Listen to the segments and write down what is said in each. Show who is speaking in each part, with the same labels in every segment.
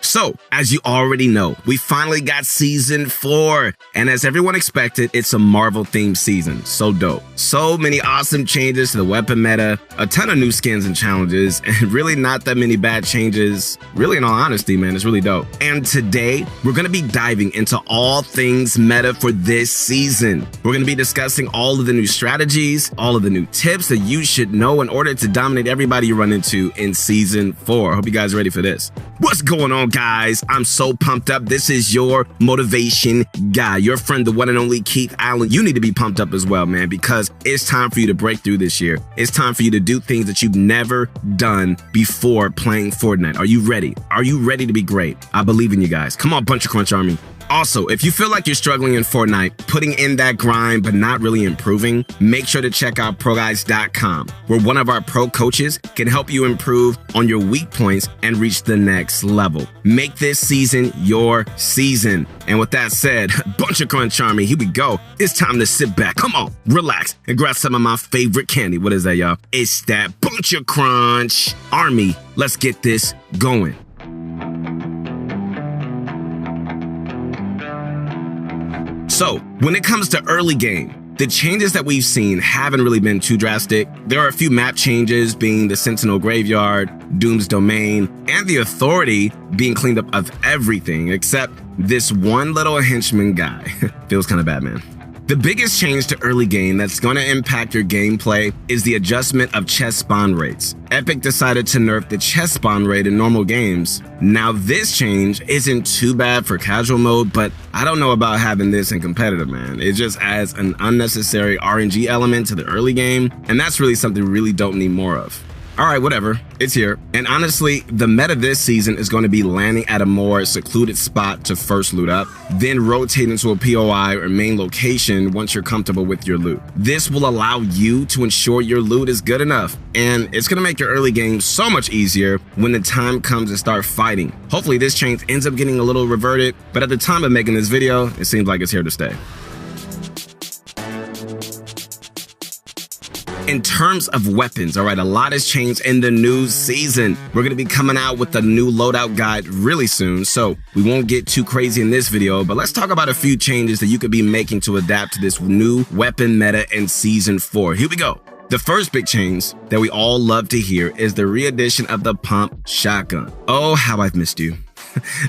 Speaker 1: So, as you already know, we finally got Season 4. And as everyone expected, it's a Marvel-themed season. So dope. So many awesome changes to the weapon meta, a ton of new skins and challenges, and really not that many bad changes. Really, in all honesty, man, it's really dope. And today, we're going to be diving into all things meta for this season. We're going to be discussing all of the new strategies, all of the new tips that you should know in order to dominate everybody you run into in Season 4. Hope you guys are ready for this. What's going on, guys? I'm so pumped up. This is your motivation guy, your friend, the one and only Keith Allen. You need to be pumped up as well, man, because it's time for you to break through this year. It's time for you to do things that you've never done before playing Fortnite. Are you ready? Are you ready to be great? I believe in you guys. Come on, Bunch of Crunch Army. Also, if you feel like you're struggling in Fortnite, putting in that grind but not really improving, make sure to check out ProGuides.com, where one of our pro coaches can help you improve on your weak points and reach the next level. Make this season your season. And with that said, Bunch of Crunch Army, here we go. It's time to sit back, come on, relax, and grab some of my favorite candy. What is that, y'all? It's that Bunch of Crunch Army. Let's get this going. So, when it comes to early game, the changes that we've seen haven't really been too drastic. There are a few map changes, being the Sentinel Graveyard, Doom's Domain, and the Authority being cleaned up of everything except this one little henchman guy. Feels kind of bad, man. The biggest change to early game that's going to impact your gameplay is the adjustment of chest spawn rates. Epic decided to nerf the chest spawn rate in normal games. Now this change isn't too bad for casual mode, but I don't know about having this in competitive, man. It just adds an unnecessary RNG element to the early game, and that's really something we really don't need more of. Alright, whatever, it's here. And honestly, the meta this season is going to be landing at a more secluded spot to first loot up, then rotate into a POI or main location once you're comfortable with your loot. This will allow you to ensure your loot is good enough, and it's going to make your early game so much easier when the time comes to start fighting. Hopefully this change ends up getting a little reverted, but at the time of making this video, it seems like it's here to stay. In terms of weapons, all right, a lot has changed in the new season. We're going to be coming out with a new loadout guide really soon, so we won't get too crazy in this video, but let's talk about a few changes that you could be making to adapt to this new weapon meta in Season 4. Here we go. The first big change that we all love to hear is the re-edition of the pump shotgun. Oh, how I've missed you.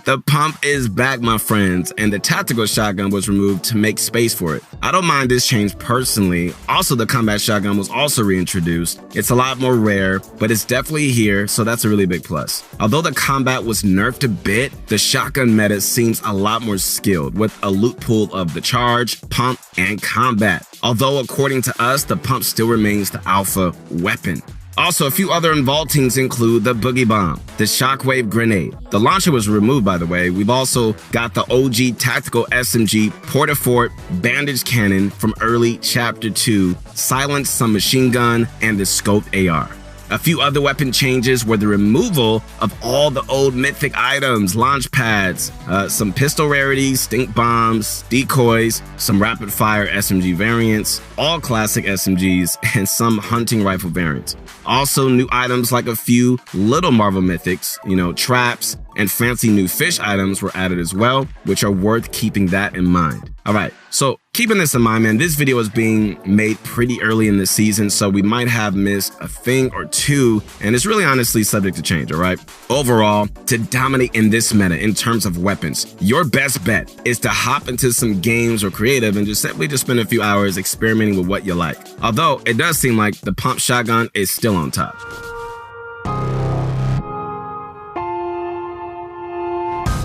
Speaker 1: The pump is back, my friends, and the tactical shotgun was removed to make space for it. I don't mind this change personally. Also, the combat shotgun was also reintroduced. It's a lot more rare, but it's definitely here, so that's a really big plus. Although the combat was nerfed a bit, the shotgun meta seems a lot more skilled, with a loot pool of the charge, pump, and combat. Although, according to us, the pump still remains the alpha weapon. Also, a few other involtings include the Boogie Bomb, the Shockwave Grenade. The launcher was removed, by the way. We've also got the OG Tactical SMG Portafort Bandage Cannon from early Chapter 2, Silence Some Machine Gun, and the Scoped AR. A few other weapon changes were the removal of all the old mythic items, launch pads, some pistol rarities, stink bombs, decoys, some rapid fire SMG variants, all classic SMGs, and some hunting rifle variants. Also, new items like a few little Marvel mythics, traps, and fancy new fish items were added as well, which are worth keeping that in mind. Alright, so keeping this in mind, man, this video is being made pretty early in the season, so we might have missed a thing or two, and it's really honestly subject to change, alright? Overall, to dominate in this meta in terms of weapons, your best bet is to hop into some games or creative and just simply spend a few hours experimenting with what you like. Although, it does seem like the pump shotgun is still on top.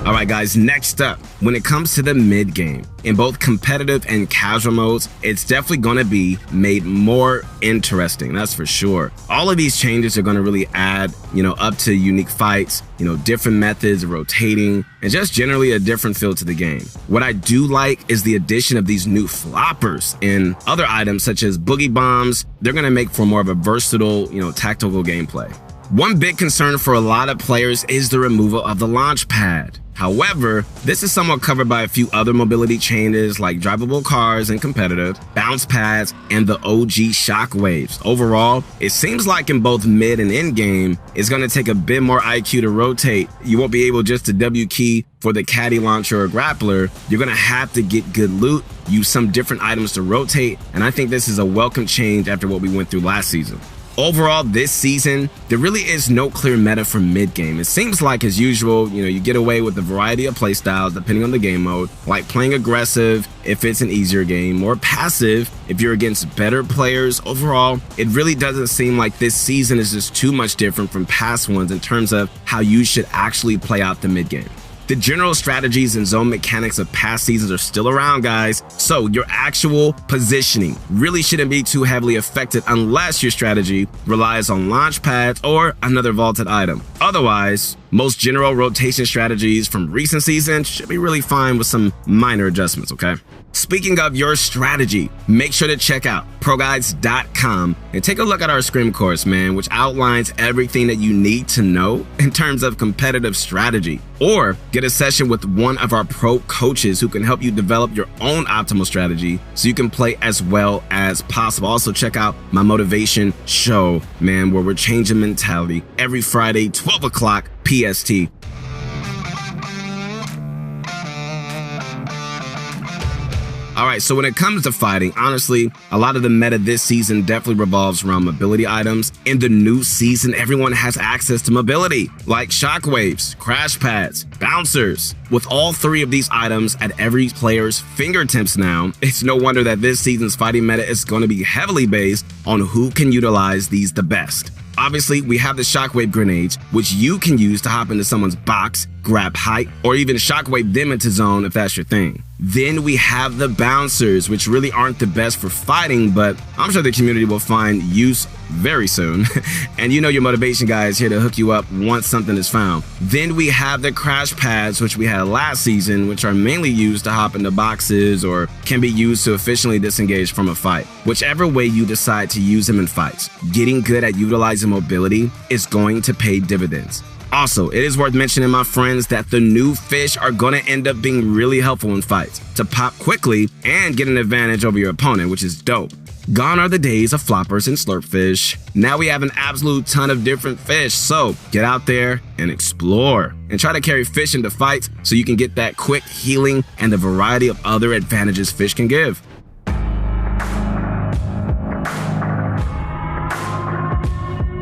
Speaker 1: Alright guys, next up, when it comes to the mid game, in both competitive and casual modes, it's definitely going to be made more interesting, that's for sure. All of these changes are going to really add, up to unique fights, different methods of rotating, and just generally a different feel to the game. What I do like is the addition of these new floppers in other items such as Boogie Bombs. They're going to make for more of a versatile, tactical gameplay. One big concern for a lot of players is the removal of the launch pad. However, this is somewhat covered by a few other mobility changes like drivable cars and competitive, bounce pads, and the OG shockwaves. Overall, it seems like in both mid and end game, it's going to take a bit more IQ to rotate. You won't be able just to W key for the caddy launcher or grappler. You're going to have to get good loot, use some different items to rotate, and I think this is a welcome change after what we went through last season. Overall, this season, there really is no clear meta for mid-game. It seems like, as usual, you get away with a variety of playstyles depending on the game mode, like playing aggressive if it's an easier game, or passive if you're against better players. Overall, it really doesn't seem like this season is just too much different from past ones in terms of how you should actually play out the mid-game. The general strategies and zone mechanics of past seasons are still around, guys, so your actual positioning really shouldn't be too heavily affected unless your strategy relies on launch pads or another vaulted item. Otherwise, most general rotation strategies from recent seasons should be really fine with some minor adjustments, okay? Speaking of your strategy, make sure to check out ProGuides.com and take a look at our Scrim course, man, which outlines everything that you need to know in terms of competitive strategy. Or get a session with one of our pro coaches who can help you develop your own optimal strategy so you can play as well as possible. Also, check out my motivation show, man, where we're changing mentality every Friday, 12 o'clock PST. Alright, so when it comes to fighting, honestly, a lot of the meta this season definitely revolves around mobility items. In the new season, everyone has access to mobility, like shockwaves, crash pads, bouncers. With all three of these items at every player's fingertips now, it's no wonder that this season's fighting meta is going to be heavily based on who can utilize these the best. Obviously, we have the shockwave grenades, which you can use to hop into someone's box, grab height, or even shockwave them into zone if that's your thing. Then we have the bouncers, which really aren't the best for fighting, but I'm sure the community will find use very soon. And your motivation guy is here to hook you up once something is found. Then we have the crash pads, which we had last season, which are mainly used to hop into boxes or can be used to efficiently disengage from a fight. Whichever way you decide to use them in fights, getting good at utilizing mobility is going to pay dividends. Also, it is worth mentioning, my friends, that the new fish are going to end up being really helpful in fights to pop quickly and get an advantage over your opponent, which is dope. Gone are the days of floppers and slurpfish. Now we have an absolute ton of different fish, so get out there and explore and try to carry fish into fights so you can get that quick healing and the variety of other advantages fish can give.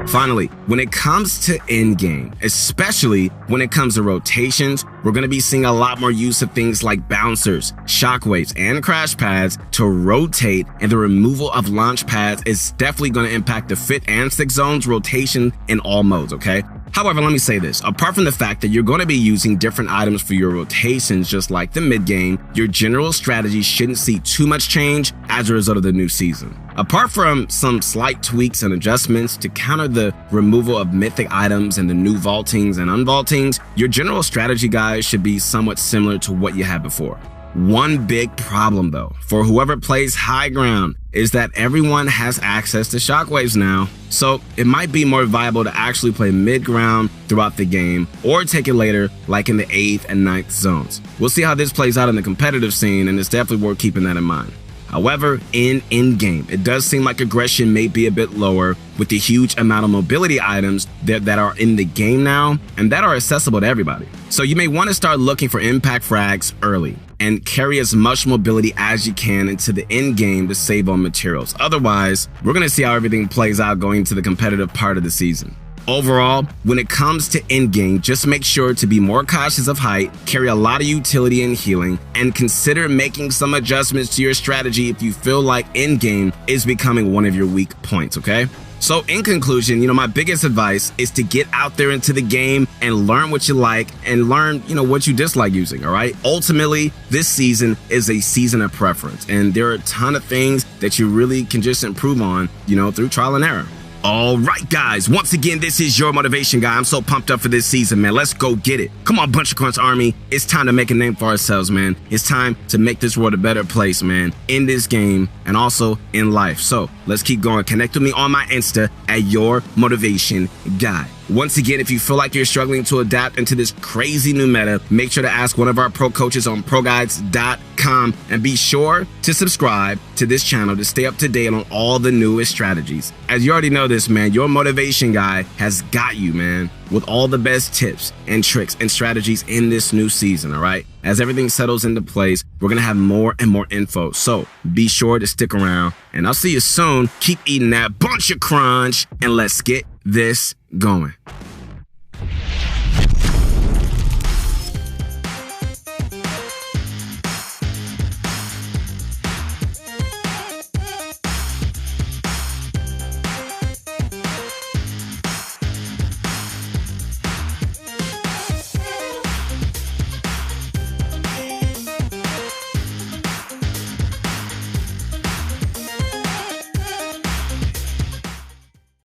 Speaker 1: Finally, when it comes to endgame, especially when it comes to rotations, we're going to be seeing a lot more use of things like bouncers, shockwaves, and crash pads to rotate, and the removal of launch pads is definitely going to impact the fit and stick zones rotation in all modes, okay? However, let me say this, apart from the fact that you're going to be using different items for your rotations just like the mid-game, your general strategy shouldn't see too much change as a result of the new season. Apart from some slight tweaks and adjustments to counter the removal of mythic items and the new vaultings and unvaultings, your general strategy, guys, should be somewhat similar to what you had before. One big problem, though, for whoever plays high ground is that everyone has access to shockwaves now. So it might be more viable to actually play mid-ground throughout the game or take it later, like in the 8th and 9th zones. We'll see how this plays out in the competitive scene, and it's definitely worth keeping that in mind. However, in in-game, it does seem like aggression may be a bit lower with the huge amount of mobility items that are in the game now and that are accessible to everybody. So you may want to start looking for impact frags early and carry as much mobility as you can into the end game to save on materials. Otherwise, we're going to see how everything plays out going into the competitive part of the season. Overall, when it comes to endgame, just make sure to be more cautious of height, carry a lot of utility and healing, and consider making some adjustments to your strategy if you feel like endgame is becoming one of your weak points, okay? So in conclusion, my biggest advice is to get out there into the game and learn what you like and learn, what you dislike using, all right? Ultimately, this season is a season of preference, and there are a ton of things that you really can just improve on, through trial and error. All right, guys, once again, this is your motivation guy. I'm so pumped up for this season, man. Let's go get it. Come on, Bunch of Crunch Army. It's time to make a name for ourselves, man. It's time to make this world a better place, man, in this game and also in life. So let's keep going. Connect with me on my Insta at Your Motivation Guy. Once again, if you feel like you're struggling to adapt into this crazy new meta, make sure to ask one of our pro coaches on ProGuides.com, and be sure to subscribe to this channel to stay up to date on all the newest strategies. As you already know this, man, Your Motivation Guy has got you, man, with all the best tips and tricks and strategies in this new season, all right? As everything settles into place, we're going to have more and more info. So be sure to stick around, and I'll see you soon. Keep eating that bunch of crunch, and let's get this going.